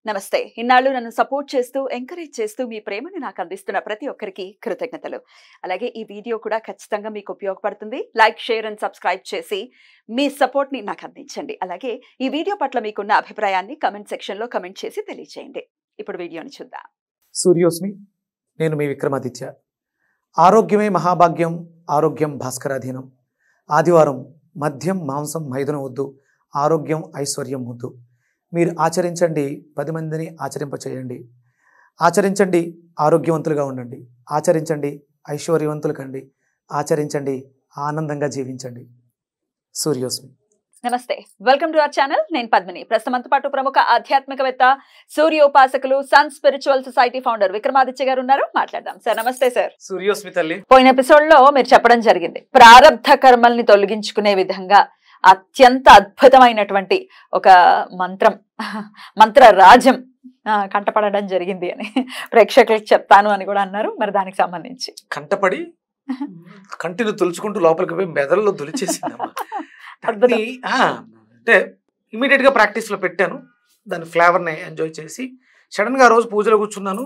నమస్తే. ఇన్నాళ్ళు నన్ను సపోర్ట్ చేస్తూ, ఎంకరేజ్ చేస్తూ మీ ప్రేమని నాకు అందిస్తున్న ప్రతి ఒక్కరికి కృతజ్ఞతలు. అలాగే ఈ వీడియో కూడా ఖచ్చితంగా మీకు ఉపయోగపడుతుంది. లైక్, షేర్ అండ్ సబ్స్క్రైబ్ చేసి మీ సపోర్ట్‌ని నాకు అందించండి. అలాగే ఈ వీడియో పట్ల మీకున్న అభిప్రాయాన్ని కామెంట్ సెక్షన్‌లో కామెంట్ చేసి తెలియజేయండి. ఇప్పుడు వీడియోని చూద్దాం. సూర్యోస్మి, నేను మీ విక్రమాదిత్య. ఆరోగ్యమే మహాభాగ్యం, ఆరోగ్యం భాస్కరాధీనం. ఆదివారం మద్యం, మాంసం, మైదనం వద్దు, ఆరోగ్యం, ఐశ్వర్యం వద్దు. మీరు ఆచరించండి, 10 మందిని ఆచరింపచేయండి. ఆచరించండి, ఆరోగ్యవంతులుగా ఉండండి. ఆచరించండి, ఐశ్వర్యవంతులు కండి. ఆచరించండి, ఆనందంగా జీవించండి. సూర్యోస్మి. నమస్తే. Welcome to our channel. నేను పద్మిని. ప్రస్తుతంతో పాటు ప్రముఖ ఆధ్యాత్మికవేత్త, సూర్యోపాసకులు, sun spiritual society founder Vikramaditya garu ఉన్నారు. మాట్లాడదాం. సార్ నమస్తే. సార్, సూర్యోస్మి తల్లి. పోయిన ఎపిసోడ్ లో మీరు చెప్పడం జరిగింది, ప్రారబ్ధ కర్మల్ని తొలగించుకునే విధంగా అత్యంత అద్భుతమైనటువంటి ఒక మంత్ర రాజ్యం కంటపడడం జరిగింది అని ప్రేక్షకులకు చెప్తాను అని కూడా అన్నారు. మరి దానికి సంబంధించి కంటపడి కంటిని తులుచుకుంటూ లోపలికి పోయి మెదడులో దులిచేసిందమ్మా. అంటే ఇమీడియట్ గా ప్రాక్టీస్ లో పెట్టాను. దాని ఫ్లేవర్ ని ఎంజాయ్ చేసి సడన్ గా ఆ రోజు పూజలో కూర్చున్నాను.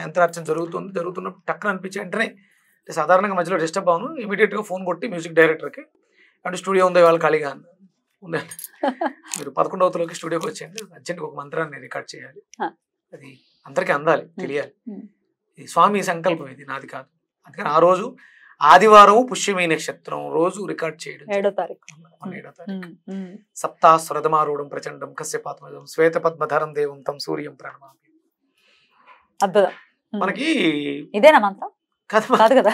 యంత్రార్చన జరుగుతున్నప్పుడు టక్కన అనిపించి వెంటనే సాధారణంగా మధ్యలో డిస్టర్బ్ అవును. ఇమీడియట్ గా ఫోన్ కొట్టి మ్యూజిక్ డైరెక్టర్ కి, అంటే స్టూడియో ఉందో వాళ్ళు ఖాళీగా ఉండే, మీరు 11వ తరగతిలోకి స్టూడియోకి వచ్చేయండి, అర్జెంట్ ఒక మంత్రాన్ని రికార్డ్ చేయాలి, అది అందరికీ అందాలి, తెలియాలి. ఇది స్వామి సంకల్పం, ఇది నాది కాదు. అందుకని ఆ రోజు ఆదివారం పుష్యమి నక్షత్రం రోజు రికార్డ్ చేయడం. 7వ తారీఖు సప్తాస్వరథమారూఢం ప్రచండం కశ్యపాత్మజం శ్వేత పద్మధరం దేవం తం సూర్యం ప్రణమామి. అద్భుతం. మనకి ఇదేనా మంత్రం? కాదు కదా.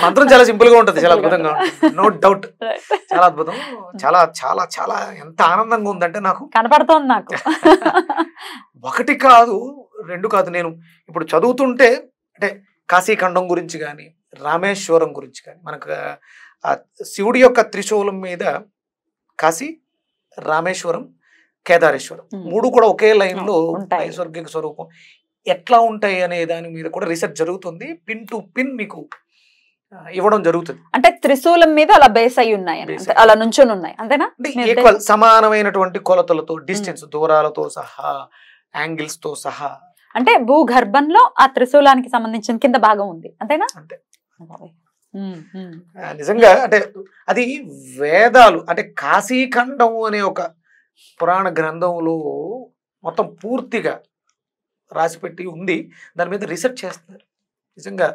మంత్రం చాలా సింపుల్ గా ఉంటుంది, చాలా అద్భుతంగా ఉంటుంది, నో డౌట్. చాలా అద్భుతం, చాలా చాలా చాలా ఎంత ఆనందంగా ఉందంటే నాకు కనపడుతోంది. నాకు ఒకటి కాదు, 2 కాదు. నేను ఇప్పుడు చదువుతుంటే అంటే కాశీఖండం గురించి కానీ, రామేశ్వరం గురించి కానీ, మనకు శివుడి యొక్క త్రిశూలం మీద కాశీ, రామేశ్వరం, కేదారేశ్వరం 3 కూడా ఒకే లైన్ లో నైసర్గిక స్వరూపం ఎట్లా ఉంటాయి అనే దాని మీద కూడా రీసెర్చ్ జరుగుతుంది. పిన్ టు పిన్ మీకు ఇవ్వడం జరుగుతుంది. అంటే త్రిశూలం మీద అలా బేస్ అయి ఉన్నాయి, అలా నుంచొని ఉన్నాయి, అంతేనా? ఈక్వల్ సమానమైనటువంటి కొలతలతో, డిస్టెన్స్, దూరాలతో సహా, యాంగిల్స్ తో సహా. అంటే భూగర్భంలో ఆ త్రిశూలానికి సంబంధించిన కింద భాగం ఉంది, అంతేనా? అంతే. నిజంగా అంటే అది వేదాలు, అంటే కాశీఖండం అనే ఒక పురాణ గ్రంథంలో మొత్తం పూర్తిగా రాసిపెట్టి ఉంది. దాని మీద రీసెర్చ్ చేస్తున్నారు. నిజంగా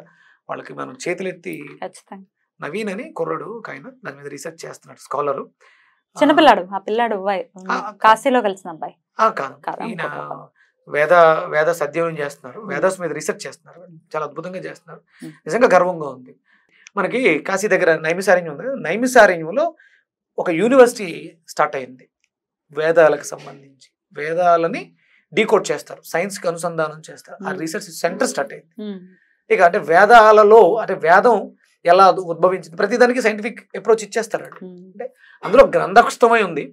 వాళ్ళకి మనం చేతులెత్తి, నవీన్ అని కుర్రాడు ఆయన దాని మీద రీసెర్చ్ చేస్తున్నాడు, స్కాలరు. చిన్నపిల్లాడు, ఆ పిల్లాడు కాశీలో కలిసిన అబ్బాయి కాదు, ఈయన వేద అధ్యయనం చేస్తున్నారు, వేదాస్ మీద రీసెర్చ్ చేస్తున్నారు, చాలా అద్భుతంగా చేస్తున్నారు. నిజంగా గర్వంగా ఉంది. మనకి కాశీ దగ్గర నైమిసారణ్యం ఉంది. నైమిసారణ్యంలో ఒక యూనివర్సిటీ స్టార్ట్ అయింది, వేదాలకు సంబంధించి. వేదాలని డీకోడ్ చేస్తారు, సైన్స్ కి అనుసంధానం చేస్తారు. ఆ రీసెర్చ్ సెంటర్ స్టార్ట్ అయింది. ఇక అంటే వేదాలలో, అంటే వేదం ఎలా ఉద్భవించింది, ప్రతిదానికి సైంటిఫిక్ అప్రోచ్ ఇచ్చేస్తారు. అంటే అందులో గ్రంథస్థమై ఉంది,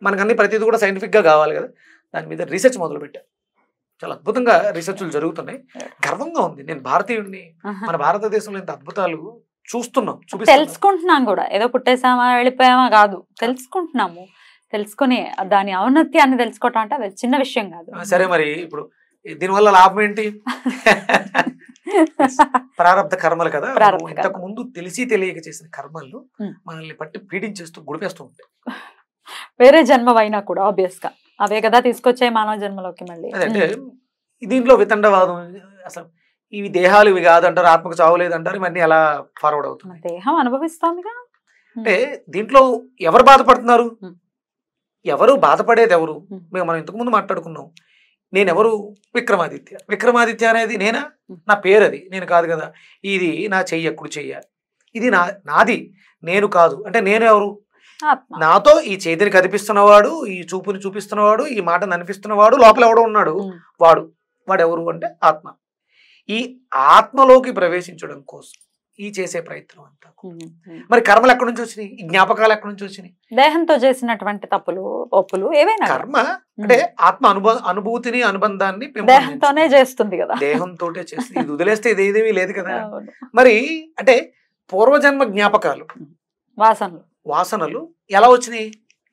మనకన్నీ ప్రతిదీ కూడా సైంటిఫిక్ గా కావాలి కదా. దాని మీద రీసెర్చ్ మొదలు పెట్టారు. చాలా అద్భుతంగా రీసెర్చ్లు జరుగుతున్నాయి. గర్వంగా ఉంది. నేను భారతీయుడిని, మన భారతదేశంలో ఇంత అద్భుతాలు చూస్తున్నాం, తెలుసుకుంటున్నాం కూడా. ఏదో పుట్టేసామా వెళ్ళిపోయామా కాదు, తెలుసుకుంటున్నాము. తెలుసుకుని దాని ఔన్నత్యాన్ని తెలుసుకోవటం అంటే అది చిన్న విషయం కాదు. సరే, మరి ఇప్పుడు దీనివల్ల లాభం ఏంటి? ప్రారబ్ధ కర్మలు కదా. ఇంతకు ముందు తెలిసి తెలియక చేసిన కర్మలు మనల్ని పట్టి పీడించేస్తూ గుడిపేస్తూ ఉంటాయి. వేరే జన్మవైనా కూడా ఆబ్వియస్ గా అవే కదా తీసుకొచ్చే మానవ జన్మలోకి. మళ్ళీ అంటే దీంట్లో వితండవాదం, అసలు ఇవి దేహాలు ఇవి కాదంటారు, ఆత్మకు చావులేదంటారు, ఇవన్నీ ఎలా ఫార్వర్డ్ అవుతుంది? దేహం అనుభవిస్తోందిగా. అంటే దీంట్లో ఎవరు బాధపడుతున్నారు? ఎవరు బాధపడేది ఎవరు? మనం ఇంతకు ముందు మాట్లాడుకున్నాం. నేనెవరు? విక్రమాదిత్య. విక్రమాదిత్య అనేది నేనా? నా పేరు అది, నేను కాదు కదా. ఇది నా చెయ్య, కుడి చెయ్య, ఇది నాది, నేను కాదు. అంటే నేను ఎవరు? నాతో ఈ చేతిని కదిపిస్తున్నవాడు, ఈ చూపుని చూపిస్తున్నవాడు, ఈ మాటను అనిపిస్తున్నవాడు, లోపల ఎవడో ఉన్నాడు, వాడెవరు అంటే ఆత్మ. ఈ ఆత్మలోకి ప్రవేశించడం కోసం ఈ చేసే ప్రయత్నం అంతా. మరి కర్మలు ఎక్కడి నుంచి వచ్చినాయి? ఈ జ్ఞాపకాలు ఎక్కడి నుంచి వచ్చినాయి? దేహంతో చేసినటువంటి తప్పులు, ఒప్పులు ఏవైనా. కర్మ అంటే ఆత్మ అనుభూతిని, అనుబంధాన్ని దేహంతోనే చేస్తుంది కదా. దేహంతో చేస్తుంది. ఇది వదిలేస్తే ఇదేదేమీ లేదు కదా. మరి అంటే పూర్వజన్మ జ్ఞాపకాలు, వాసనలు ఎలా వచ్చినాయి?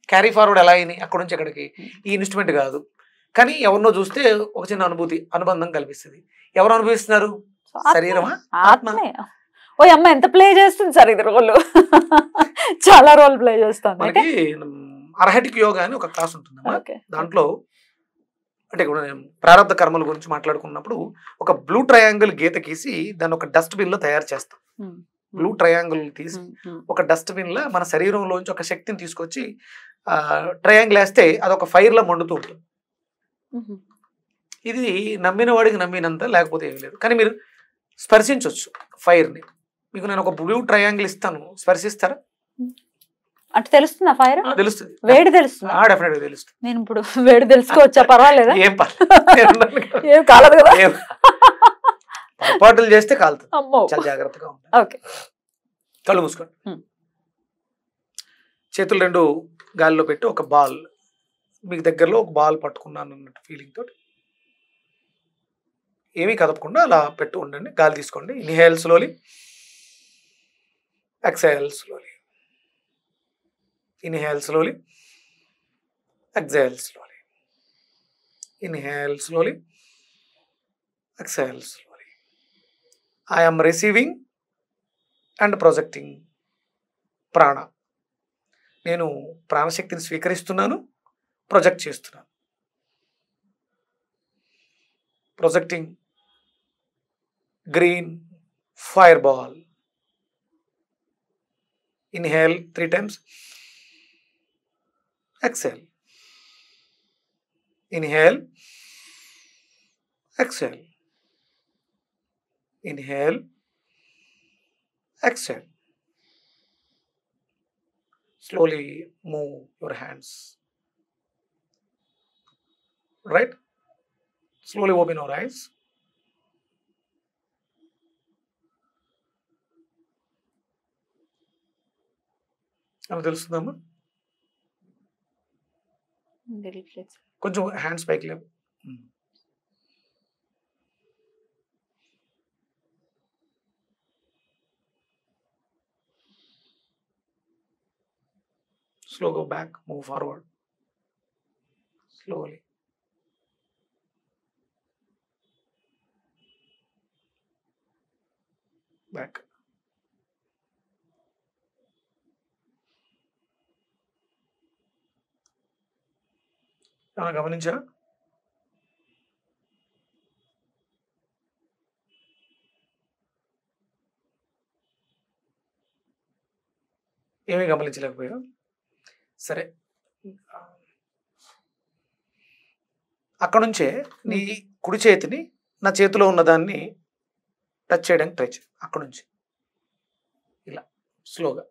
క్యారీ ఫార్వర్డ్ ఎలా అయినాయి అక్కడ నుంచి ఎక్కడికి? ఈ ఇన్స్ట్రుమెంట్ కాదు, కానీ ఎవరినో చూస్తే ఒక చిన్న అనుబంధం కల్పిస్తుంది. ఎవరు అనుభవిస్తున్నారు? శరీరమా, ఆత్మ? ఆత్మే. ఓ అమ్మ ఎంత ప్లే చేస్తుంది సార్ ఇది రోల్. చాలా రోల్ ప్లే చేస్తుంది. మనకి అర్హటిక్ యోగా అని ఒక క్లాస్ ఉంటుందమ్మా. దాంట్లో అంటే ఇప్పుడు నేను ప్రారంభ కర్మల గురించి మాట్లాడుకున్నప్పుడు ఒక బ్లూ ట్రయాంగిల్ గీత గీసి దాన్ని ఒక డస్ట్బిన్ లో తయారు చేస్తాం. బ్లూ ట్రయాంగిల్ తీసి ఒక డస్ట్బిన్ లో మన శరీరంలోంచి ఒక శక్తిని తీసుకొచ్చి ట్రయాంగిల్ వేస్తే అదొక ఫైర్ లా మండుతూ ఉంటుంది. ఇది నమ్మిన వాడికి నమ్మినంత, లేకపోతే ఏమీ లేదు. కానీ మీరు స్పర్శించవచ్చు ఫైర్ని. మీకు నేను ఒక బ్లూ ట్రయాంగిల్ ఇస్తాను, స్పర్శిస్తారా? అంటే తెలుస్తుందా ఫైర్? తెలుస్తుంది. వేడి తెలుస్తుంది? డెఫినెట్ గా తెలుస్తుంది. నేను ఇప్పుడు వేడి తెలుసుకోవచ్చా? పర్వాలేదా? ఏం పర్లేదు, ఏం కాలదు కదా. పొరపాటులు చేస్తే కాలుతుంది. చాలా జాగ్రత్తగా ఉంటుంది. కళ్ళు మూసుకోండి. చేతులు రెండు గాలిలో పెట్టి ఒక బాల్, మీకు దగ్గరలో ఒక బాల్ పట్టుకున్నాను అన్నట్టు ఫీలింగ్ తోటి ఏమీ కదపకుండా అలా పెట్టు ఉండండి. గాలి తీసుకోండి. Inhale slowly, exhale slowly. Inhale slowly, exhale slowly. Inhale slowly, exhale slowly. I am receiving and projecting ప్రాణ. నేను ప్రాణశక్తిని స్వీకరిస్తున్నాను, ప్రొజెక్ట్ చేస్తున్నాను. Projecting green fire ball. Inhale 3 times. Exhale. Inhale. Exhale. Inhale. Exhale. Slowly move your hands. Right? Slowly open your eyes. అని తెలుస్తుందమ్మా? కొంచెం hands పైకి లేవు. Slow go back, move forward. Slowly. Back. గమనించా? ఏమీ గమనించలేకపోయా? సరే, అక్కడ నుంచే నీ కుడి చేతిని నా చేతిలో ఉన్నదాన్ని టచ్ చేయడానికి ట్రై చేయి. అక్కడ నుంచి ఇలా స్లోగా.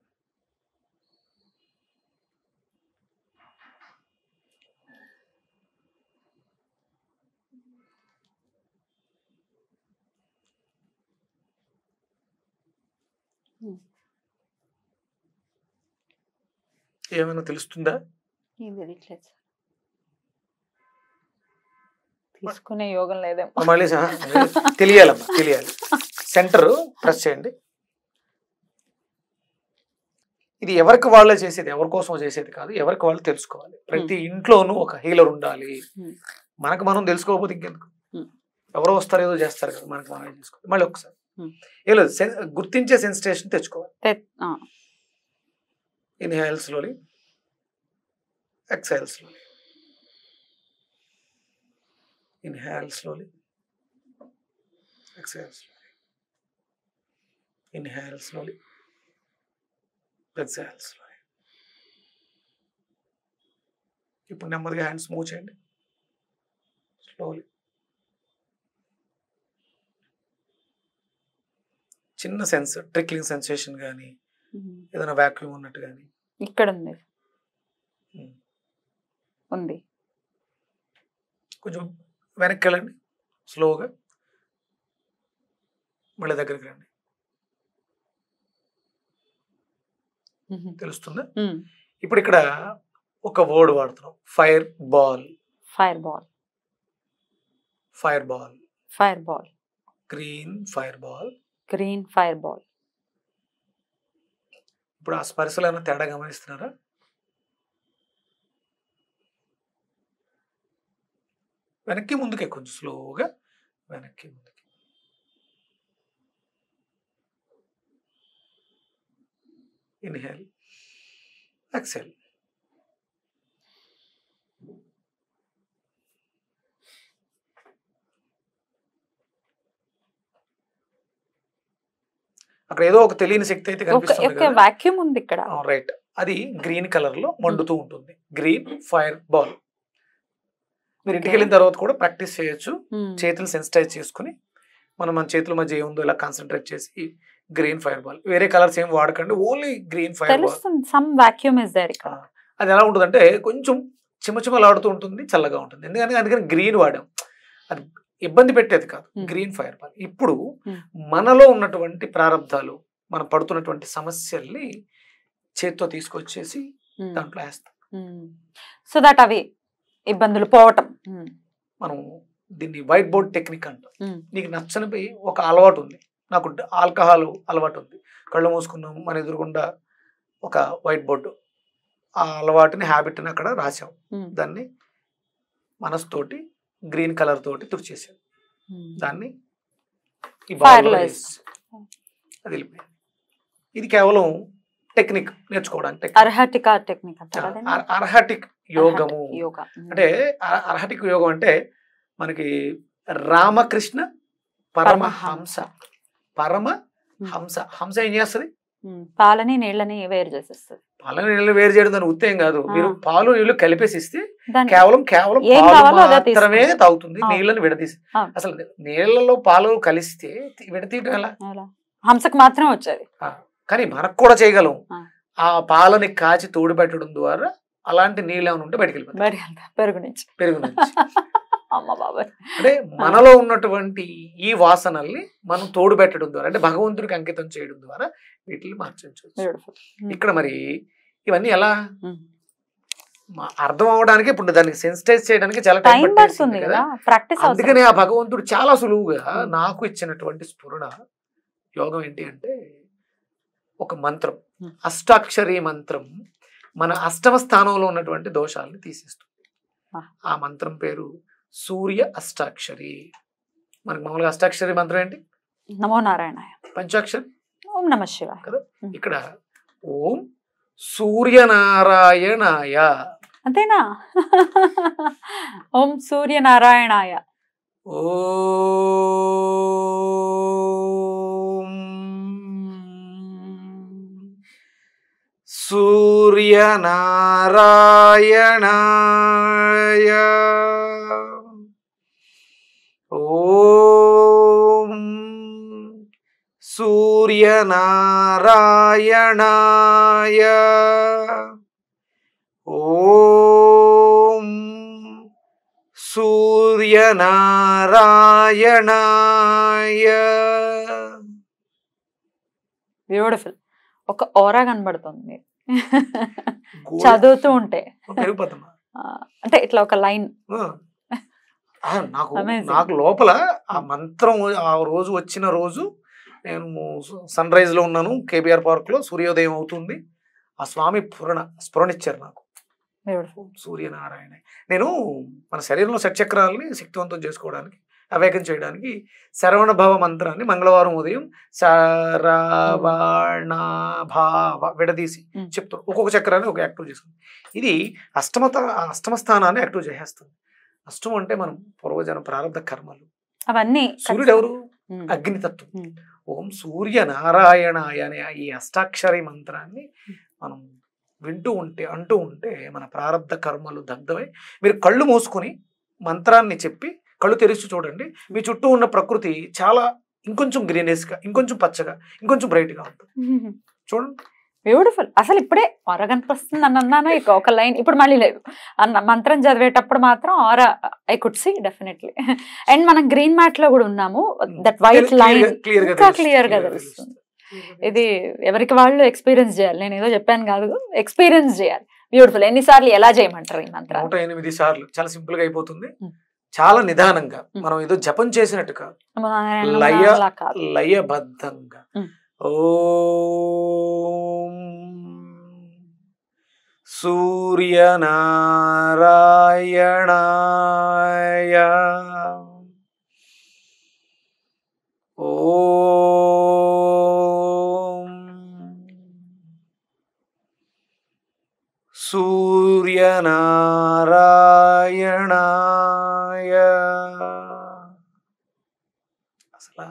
ఏమైనా తెలుస్తుందా? తీసుకునే యోగం లేదేమో. మళ్ళీ తెలియాలమ్మా, తెలియాలి. సెంటర్ ప్రెస్ చేయండి. ఇది ఎవరికి వాళ్ళే చేసేది, ఎవరి కోసం చేసేది కాదు. ఎవరికి వాళ్ళు తెలుసుకోవాలి. ప్రతి ఇంట్లోనూ ఒక హీలర్ ఉండాలి. మనకు మనం తెలుసుకోకపోతే ఇంకెందుకు? ఎవరో వస్తారు, ఏదో చేస్తారు కదా, మనకు మనమే తెలుసుకోవాలి. మళ్ళీ ఒకసారి ఏం లేదు, గుర్తించే సెన్సిటేషన్ తెచ్చుకోవాలి. Inhale slowly, exhale slowly. Inhale slowly. Exhale slowly. Inhale slowly. Exhale slowly. ఇప్పుడు నెమ్మదిగా హ్యాండ్స్ మూవ్ చేయండి. స్లోలీ. చిన్న సెన్స్, ట్రిక్లింగ్ సెన్సేషన్ కానీ, ఏదైనా వాక్యూమ్ ఉన్నట్టు కానీ ఇక్కడ ఉంది. కొంచెం వెనక్కి వెళ్ళండి స్లోగా. మళ్ళీ దగ్గరికి రండి. తెలుస్తుందా? ఇప్పుడు ఇక్కడ ఒక వర్డ్ వాడుతున్నాం, fire ball. Fire ball, fire ball, fire ball. Green fire ball, green fire ball. ఇప్పుడు ఆ స్పర్శలో ఏమైనా తేడా గమనిస్తున్నారా? వెనక్కి ముందుకే కొంచెం స్లోగా వెనక్కి ముందుకి. Inhale, exhale. అక్కడ ఏదో ఒక తెలియని శక్తి అయితే కనిపిస్తుంది కదా, వాక్యూమ్ ఉంది ఇక్కడ. రైట్. అది గ్రీన్ కలర్ లో మండుతూ ఉంటుంది, గ్రీన్ ఫైర్ బాల్. మీరు ఇంటికి వెళ్ళిన తర్వాత కూడా ప్రాక్టీస్ చేయొచ్చు. చేతులు సెన్సిటైజ్ చేసుకుని మన చేతుల మధ్య ఏముందో ఇలా కాన్సన్ట్రేట్ చేసి గ్రీన్ ఫైర్ బాల్, వేరే కలర్స్ ఏం వాడకండి, ఓన్లీ గ్రీన్ ఫైర్ బాల్. అది ఎలా ఉంటుంది అంటే కొంచెం చిమ్మచిమ్మలాడుతూ ఉంటుంది, చల్లగా ఉంటుంది. అందుకని గ్రీన్ వాడాం. అది ఇబ్బంది పెట్టేది కాదు, గ్రీన్ ఫైర్ బాల్. ఇప్పుడు మనలో ఉన్నటువంటి ప్రారంధాలు, మనం పడుతున్నటువంటి సమస్యల్ని చేత్తో తీసుకొచ్చేసి దాంట్లో వేస్తాం. సో దట్ అవి ఇబ్బందులు పోవటం. మనం దీన్ని వైట్ బోర్డ్ టెక్నిక్ అంటాం. నీకు నచ్చని ఒక అలవాటు ఉంది, నాకు ఆల్కహాల్ అలవాటు ఉంది, కళ్ళు మూసుకున్నాం, మన ఎదురుగుండా ఒక వైట్ బోర్డు, ఆ అలవాటుని హ్యాబిట్ని అక్కడ రాసాం. దాన్ని మనసుతోటి గ్రీన్ కలర్ తోటి తుడిచేసాం. దాన్ని ఈ బాగా అది వెళ్ళిపోయింది. ఇది కేవలం టెక్నిక్ నేర్చుకోవడానికి. అర్హటిక్ యోగము అంటే, అర్హటిక్ యోగం అంటే మనకి రామకృష్ణ పరమహంస. హంస ఏం చేస్తుంది? పాలని నీళ్ళని వేరు చేసేస్తుంది. పాలని నీళ్ళు వేరు చేయడం దాని ఉత్తేం కాదు. మీరు పాలు నీళ్లు కలిపేసి ఇస్తే కేవలం మాత్రమే తాగుతుంది, నీళ్ళని విడదీసి. అసలు నీళ్లలో పాలు కలిస్తే విడతీయడం ఎలా? హంసకు మాత్రం వచ్చేది. కానీ మనకు కూడా చేయగలం. ఆ పాలని కాచి తోడు పెట్టడం ద్వారా అలాంటి నీళ్ళు ఏమైనా ఉంటే బయటకు వెళ్ళిపోతాయి, పెరుగు నుంచి. అంటే మనలో ఉన్నటువంటి ఈ వాసనల్ని మనం తోడు పెట్టడం ద్వారా, అంటే భగవంతుడికి అంకితం చేయడం ద్వారా వీటిని మార్చవచ్చు. ఇక్కడ మరి ఇవన్నీ ఎలా అర్థం అవడానికి, ఇప్పుడు దానికి సెన్సిటైజ్ చేయడానికి చాలా టైం పడుతుంది కదా. అందుకని ఆ భగవంతుడు చాలా సులువుగా నాకు ఇచ్చినటువంటి స్ఫురణ యోగం ఏంటి అంటే, ఒక మంత్రం, అష్టాక్షరి మంత్రం మన అష్టమ స్థానంలో ఉన్నటువంటి దోషాలను తీసేస్తుంది. ఆ మంత్రం పేరు సూర్య అష్టాక్షరి. మనకి మామూలుగా అష్టాక్షరి మంత్రం ఏంటి? నమో నారాయణాయ. పంచాక్షరి ఓం నమః శివాయ కదా. ఇక్కడ ఓం సూర్యనారాయణాయ, అంతేనా? ఓం సూర్యనారాయణాయ. ఓం సూర్యనారాయణాయ. ఓం సూర్యనారాయణాయ. ఓం సూర్యనారాయణాయ. బ్యూటిఫుల్. ఒక ఓరా కనబడుతుంది చదువుతూ ఉంటే. అంటే ఇట్లా ఒక లైన్ నాకు లోపల ఆ మంత్రం ఆ రోజు వచ్చిన రోజు నేను సన్ రైజ్ లో ఉన్నాను, కేబిఆర్ పార్క్ లో సూర్యోదయం అవుతుంది. ఆ స్వామి స్ఫురణిచ్చారు నాకు, సూర్యనారాయణ. నేను మన శరీరంలో షట్చక్రాలని శక్తివంతం చేసుకోవడానికి, అవేకం చేయడానికి శరవణ భవ మంత్రాన్ని మంగళవారం ఉదయం శరవణ భావ విడదీసి చెప్తాను. ఒక్కొక్క చక్రాన్ని ఒక యాక్టివ్ చేసుకుంది. ఇది అష్టమ స్థానాన్ని యాక్టివ్ చేసేస్తుంది. అష్టం అంటే మనం పూర్వజన ప్రారంభ కర్మలు అవన్నీ. సూర్యుడు ఎవరు? అగ్నితత్వం. ఓం సూర్యనారాయణాయ అనే ఈ అష్టాక్షరి మంత్రాన్ని మనం వింటూ ఉంటే అంటూ ఉంటే మన ప్రారంధ కర్మలు దగ్ధమై, మీరు కళ్ళు మూసుకొని మంత్రాన్ని చెప్పి కళ్ళు తెరిచి చూడండి, మీ చుట్టూ ఉన్న ప్రకృతి చాలా ఇంకొంచెం గ్రీనెస్గా, ఇంకొంచెం పచ్చగా, ఇంకొంచెం బ్రైట్గా ఉంటుంది. చూడండి, బ్యూటిఫుల్. అసలు ఇప్పుడే ఆరా కనిపిస్తుంది అని అన్నాను, ఇక ఒక లైన్ ఇప్పుడు మళ్ళీ లేదు అన్న. మంత్రం చదివేటప్పుడు మాత్రం aura I could see definitely. And మనం గ్రీన్ మ్యాట్ లో కూడా ఉన్నాము, దట్ వైట్ లైన్ ఇంకా క్లియర్ గా తెలుస్తుంది. ఇది ఎవరికి వాళ్ళు ఎక్స్పీరియన్స్ చేయాలి. నేను ఏదో చెప్పాను కాదు, ఎక్స్పీరియన్స్ చేయాలి. బ్యూటిఫుల్. ఎన్నిసార్లు ఎలా చేయమంటారు ఈ మంత్రం? 108 సార్లు. చాలా సింపుల్ గా అయిపోతుంది, చాలా నిదానంగా, మనం ఏదో జపం చేసినట్టు కాదు, లయబద్ధంగా. ఓం సూర్యనారాయణాయ ఓం సూర్యనారాయణాయ. అసలు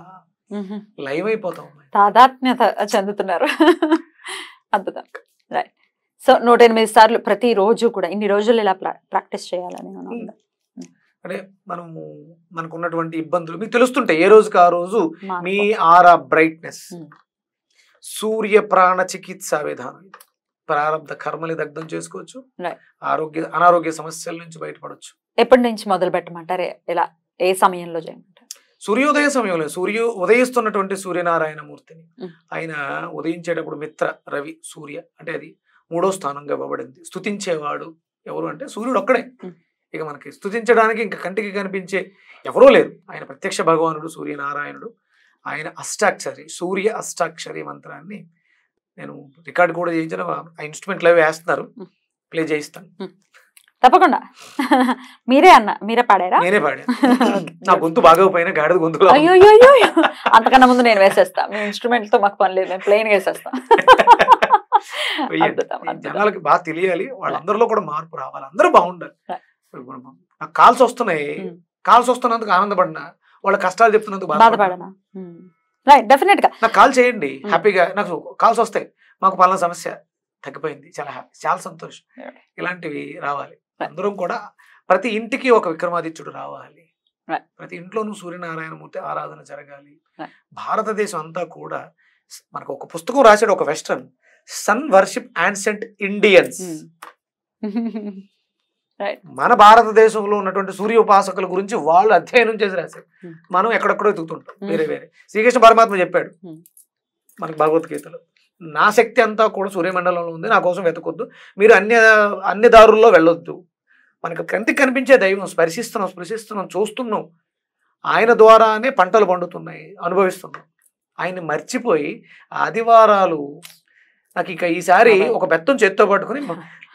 లైవ్ అయిపోతాం, తాదాత్మ్యత చెందుతున్నారు. అద్భుతం. రైట్. సో 108 సార్లు ప్రతిరోజు కూడా ఇన్ని రోజులు ఇలా ప్రాక్టీస్ చేయాలని అంటే మనకు ఉన్నటువంటి ఇబ్బందులు మీకు తెలుస్తుంటాయి ఏ రోజుకి ఆ రోజు. మీ ఆరా బ్రైట్నెస్, సూర్య ప్రాణ చికిత్సా విధానం, ప్రారంభ కర్మని దగ్ధం చేసుకోవచ్చు, అనారోగ్య సమస్యల నుంచి బయటపడవచ్చు. ఎప్పటి నుంచి మొదలు పెట్టమంటారు? ఇలా ఏ సమయంలో చేయమంటారు? సూర్యోదయ సమయంలో ఉదయిస్తున్నటువంటి సూర్యనారాయణ మూర్తిని, ఆయన ఉదయించేటప్పుడు మిత్ర రవి సూర్య అంటే అది 3వ స్థానంగా ఇవ్వబడింది. స్తుతించేవాడు ఎవరు అంటే సూర్యుడు ఒక్కడే. ఇక మనకి స్తుతించడానికి ఇంకా కంటికి కనిపించే ఎవరూ లేరు. ఆయన ప్రత్యక్ష భగవానుడు సూర్యనారాయణుడు. ఆయన అష్టాక్షరి, సూర్య అష్టాక్షరి మంత్రాన్ని నేను రికార్డ్ కూడా చేయించిన, ఆ ఇన్స్ట్రుమెంట్లు అవి వేస్తున్నారు, ప్లే చేయిస్తాను తప్పకుండా. మీరే పాడారా? నేనే పాడా. నా గొంతు బాగోపోయినా గాడిద గొంతులో. అయ్యో, అంతకన్నా ముందు నేను వేసేస్తా. మీ ఇన్స్ట్రుమెంట్ తో మాకు పని లేదు, మేము ప్లెయిన్ వేసేస్తాం. జనాలకి బాగా తెలియాలి, వాళ్ళందరిలో కూడా మార్పు రావాలి, అందరూ బాగుండాలి. నాకు కాల్స్ వస్తున్నాయి, కాల్స్ వస్తున్నందుకు ఆనందపడినా, వాళ్ళ కష్టాలు చెప్తున్నందుకు బాధపడనా. డెఫినెట్ గా నాకు కాల్ చేయండి, హ్యాపీగా. నాకు కాల్స్ వస్తాయి, మాకు పలానా సమస్య తగ్గిపోయింది, చాలా హ్యాపీ, చాలా సంతోషం. ఇలాంటివి రావాలి. అందరం కూడా ప్రతి ఇంటికి ఒక విక్రమాదిత్యుడు రావాలి, ప్రతి ఇంట్లోనూ సూర్యనారాయణమూర్తి ఆరాధన జరగాలి. భారతదేశం అంతా కూడా మనకు ఒక పుస్తకం రాశాడు ఒక western, sun worship ancient Indians. మన భారతదేశంలో ఉన్నటువంటి సూర్య ఉపాసకుల గురించి వాళ్ళు అధ్యయనం చేసి రాశారు. మనం ఎక్కడెక్కడో ఎదుగుతుంటాం వేరే వేరే. శ్రీకృష్ణ పరమాత్మ చెప్పాడు మనకి భగవద్గీతలో, నా శక్తి అంతా కూడా సూర్యమండలంలో ఉంది, నా కోసం వెతకొద్దు, మీరు అన్ని దారుల్లో వెళ్ళొద్దు. మనకు కంటికి కనిపించే దైవం స్పృశిస్తున్నాం, చూస్తున్నాం, ఆయన ద్వారానే పంటలు పండుతున్నాయి, అనుభవిస్తున్నాం. ఆయన్ని మర్చిపోయి ఆదివారాలు నాకు ఇక ఈసారి ఒక బెత్తం చేత్తో పట్టుకుని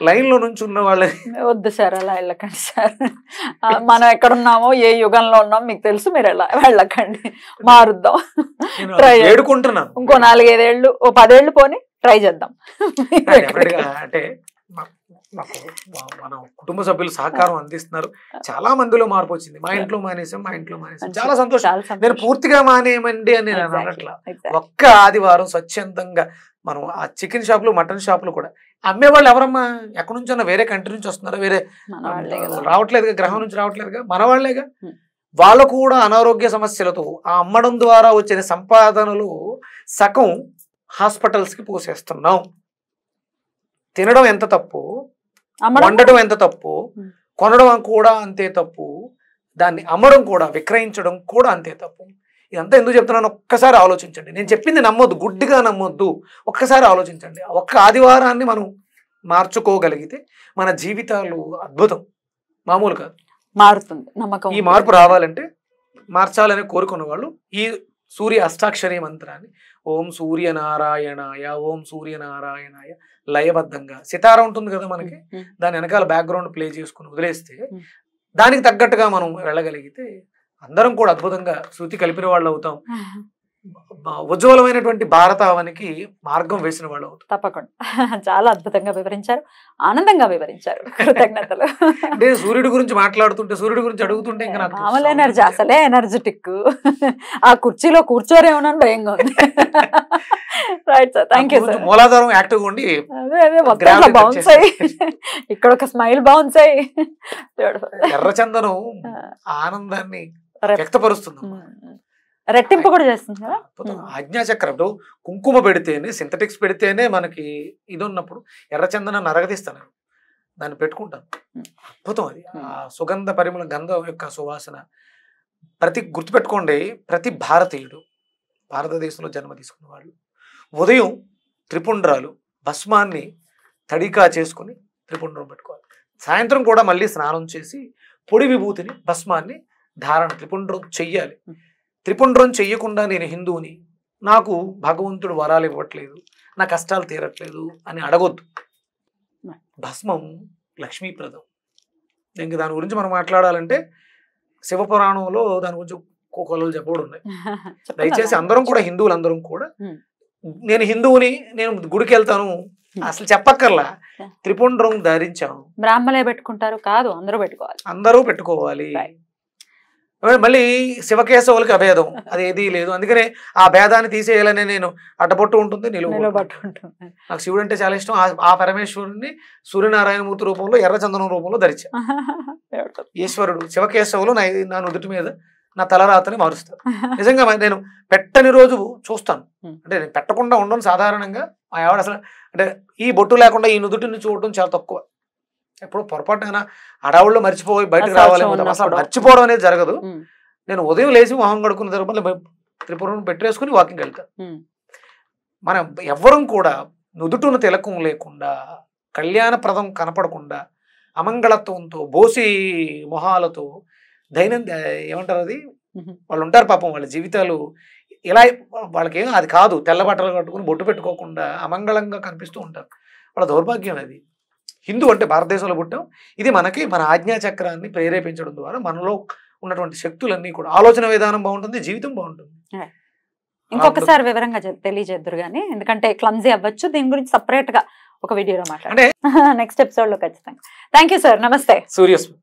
లైన్ లో నుంచి ఉన్న వాళ్ళని వద్దు సార్ అలా వెళ్ళకండి సార్, మనం ఎక్కడున్నామో ఏ యుగంలో ఉన్నామో మీకు తెలుసు, మీరు ఎలా వెళ్ళకండి, మారుద్దాం, ఏడుకుంటున్నాను. ఇంకో 4-5 ఏళ్ళు, ఓ 10 ఏళ్ళు పోని ట్రై చేద్దాం. అంటే మన కుటుంబ సభ్యులు సహకారం అందిస్తున్నారు, చాలా మందిలో మార్పు వచ్చింది. మా ఇంట్లో మానేసాం చాలా సంతోషం. నేను పూర్తిగా మానేయమండి అని నేను అన్నట్లా, ఒక్క ఆదివారం స్వచ్ఛందంగా మనం ఆ చికెన్ షాపులు మటన్ షాపులు కూడా అమ్మేవాళ్ళు ఎవరమ్మా, ఎక్కడి నుంచి అన్న వేరే కంట్రీ నుంచి వస్తున్నారా, వేరే రావట్లేదుగా, గ్రహం నుంచి రావట్లేదుగా, మన వాళ్లేగా. వాళ్ళు కూడా అనారోగ్య సమస్యలతో ఆ అమ్మడం ద్వారా వచ్చిన సంపాదనలు సగం హాస్పిటల్స్ కి పోసేస్తున్నాం. తినడం ఎంత తప్పు, వండడం ఎంత తప్పు, కొనడం కూడా అంతే తప్పు, దాన్ని అమ్మడం కూడా, విక్రయించడం కూడా అంతే తప్పు. ఇదంతా ఎందుకు చెప్తున్నాను ఒక్కసారి ఆలోచించండి. నేను చెప్పింది నమ్మొద్దు, గుడ్డిగా నమ్మొద్దు, ఒక్కసారి ఆలోచించండి. ఒక్క ఆదివారాన్ని మనం మార్చుకోగలిగితే మన జీవితాలు అద్భుతం, మామూలు కాదు, మారుతుంది. నమ్మకం. ఈ మార్పు రావాలంటే, మార్చాలని కోరుకున్న వాళ్ళు ఈ సూర్య అష్టాక్షరి మంత్రాన్ని ఓం సూర్యనారాయణాయ, ఓం సూర్యనారాయణాయ లయబద్ధంగా, సితార ఉంటుంది కదా మనకి, దాని వెనకాల బ్యాక్గ్రౌండ్ ప్లే చేసుకుని వదిలేస్తే దానికి తగ్గట్టుగా మనం వెళ్ళగలిగితే అందరం కూడా అద్భుతంగా శృతి కలిపిన వాళ్ళు అవుతాం. ఉజ్వలమైనటువంటి భారతావనికి మార్గం వేసిన వాళ్ళు అవుతాం. తప్పకుండా. చాలా అద్భుతంగా వివరించారు, ఆనందంగా వివరించారు. కృతజ్ఞతలు. అంటే సూర్యుడి గురించి మాట్లాడుతుంటే, సూర్యుడి గురించి అడుగుతుంటే ఇంకా నాకు మామూలు ఎనర్జీ, అసలే ఎనర్జెటిక్. ఆ కుర్చీలో కూర్చోరేమోనని భయంగా ఉంది. Right sir, thank you sir. మూలాధారం యాక్టివ్గా ఉండి బౌన్స్ అయ్యి, ఇక్కడ ఒక స్మైల్ బౌన్స్ అయ్యి, ఎర్రచందనం ఆనందాన్ని వ్యక్తపరుస్తుంది, రెట్టింపు కూడా చేస్తుంది కదా. ఆజ్ఞాచక్రం కుంకుమ పెడితేనే, సింథటిక్స్ పెడితేనే మనకి ఇది ఉన్నప్పుడు ఎర్రచందనాన్ని అరగదీస్తాను, దాన్ని పెట్టుకుంటాను. అద్భుతం అది, ఆ సుగంధ పరిమళ గంధం యొక్క సువాసన. గుర్తుపెట్టుకోండి, ప్రతి భారతీయుడు, భారతదేశంలో జన్మ తీసుకున్న వాళ్ళు ఉదయం త్రిపుండ్రాలు భస్మాన్ని తడికా చేసుకుని త్రిపుండ్రం పెట్టుకోవాలి. సాయంత్రం కూడా మళ్ళీ స్నానం చేసి పొడి విభూతిని భస్మాన్ని ధారణ త్రిపుండ్రం చెయ్యాలి. త్రిపుండ్రం చెయ్యకుండా నేను హిందువుని, నాకు భగవంతుడు వరాలు ఇవ్వట్లేదు, నా కష్టాలు తీరట్లేదు అని అడగొద్దు. భస్మం లక్ష్మీప్రదం. ఇంక దాని గురించి మనం మాట్లాడాలంటే శివపురాణంలో దాని గురించి కొలలు చెప్పబడి ఉన్నాయి. దయచేసి అందరం కూడా హిందువులు అందరం కూడా నేను హిందువుని నేను గుడికి వెళ్తాను అసలు చెప్పక్కర్లా. త్రిపుండ్రం ధరించాను. బ్రాహ్మలే పెట్టుకుంటారు కాదు, అందరూ పెట్టుకోవాలి. మళ్ళీ శివకేశవులకి అభేదం అది ఏదీ లేదు. అందుకనే ఆ భేదాన్ని తీసేయాలని నేను అడ్డబొట్టు ఉంటుంది, నిలువబట్టు ఉంటుంది. నాకు శివుడు అంటే చాలా ఇష్టం. ఆ పరమేశ్వరుని సూర్యనారాయణమూర్తి రూపంలో ఎర్రచందనం రూపంలో ధరించా. ఈశ్వరుడు శివకేశవులు నా నుదుటి మీద నా తలరాతని మారుస్తారు. నిజంగా నేను పెట్టని రోజు చూస్తాను. అంటే నేను పెట్టకుండా ఉండను సాధారణంగా. మా ఆవిడ అసలు అంటే ఈ బొట్టు లేకుండా ఈ నుదుటిని చూడటం చాలా తక్కువ. ఎప్పుడు పొరపాటున అడవుల్లో మర్చిపోయి బయటకు రావాలేమో, అసలు మర్చిపోవడం అనేది జరగదు. నేను ఉదయం లేచి మొహం కడుకున్న తర్వాత త్రిపురం పెట్టేసుకుని వాకింగ్ వెళ్తాను. మనం ఎవ్వరం కూడా నుదుటును తిలకం లేకుండా, కళ్యాణప్రదం కనపడకుండా, అమంగళత్వంతో బోసి మొహాలతో ఏమంటారు అది వాళ్ళు ఉంటారు పాపం. వాళ్ళ జీవితాలు ఇలా వాళ్ళకేం అది కాదు. తెల్ల బట్టలు కట్టుకుని బొట్టు పెట్టుకోకుండా అమంగళంగా కనిపిస్తూ ఉంటారు. వాళ్ళ దౌర్భాగ్యం అది. హిందూ అంటే భారతదేశంలో పుట్టాం. ఇది మనకి మన ఆజ్ఞాచక్రాన్ని ప్రేరేపించడం ద్వారా మనలో ఉన్నటువంటి శక్తులన్నీ కూడా ఆలోచన విధానం బాగుంటుంది, జీవితం బాగుంటుంది. ఇంకొకసారి వివరంగా తెలియజేద్దరు కానీ, ఎందుకంటే క్లమ్జీ అవ్వచ్చు. దీని గురించి సపరేట్ గా ఒక వీడియోలో మాట్లాడే నెక్స్ట్ ఎపిసోడ్ లో ఖచ్చితంగా. Thank you sir. నమస్తే. సూర్యస్మి.